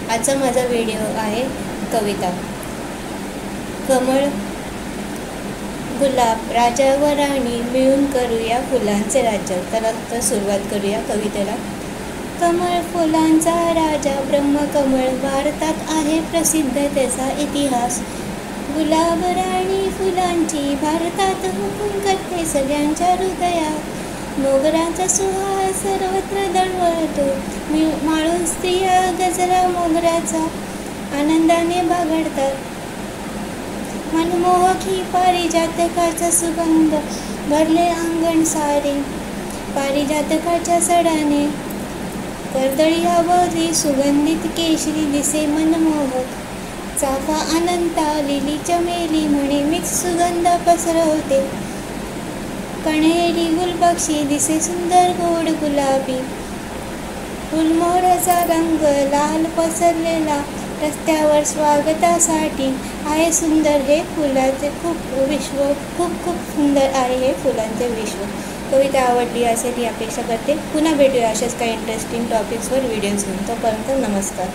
आजचा माझा व्हिडिओ आहे कविता. कमळ, गुलाब, राजा व राणी मिळून करूया फुलांचे राज्य. तर सुरुवात करूया कवितेला. कमळ फुलांचा राजा ब्रह्मकमळ, भारतात आहे प्रसिद्ध त्याचा इतिहास. गुलाब राणी फुलांची भारतात हुकूम करते सगळ्यांच्या हृदयात. मोगराचा सुहास सर्वत्र दळवळतो, माळून स्त्रिया गजरा मोगऱ्याचा आनंदाने बागडतात. मनमोहक ही पारिजातकाचा सुगंध भरले अंगण सारे. पारिजातकाच्या सडाने कर्दळी अवधी सुगंधित केशरी दिसे मनमोहक. चाफा अनंता लिली चमेली म्हणे मिक्स सुगंध पसरवते. कण्हेरी गुलबक्षी दिसे सुंदर गोड गुलाबी. फुलमोहराचा रंग लाल पसरलेला रस्त्यावर स्वागतासाठी आहे सुंदर हे फुलाचे विश्व. खूप सुंदर आहे हे फुलांचे विश्व. कविता आवडली असेल ही अपेक्षा करते. पुन्हा भेटूया अशाच काही इंटरेस्टिंग टॉपिक्सवर व्हिडिओज घेऊन. तोपर्यंत नमस्कार.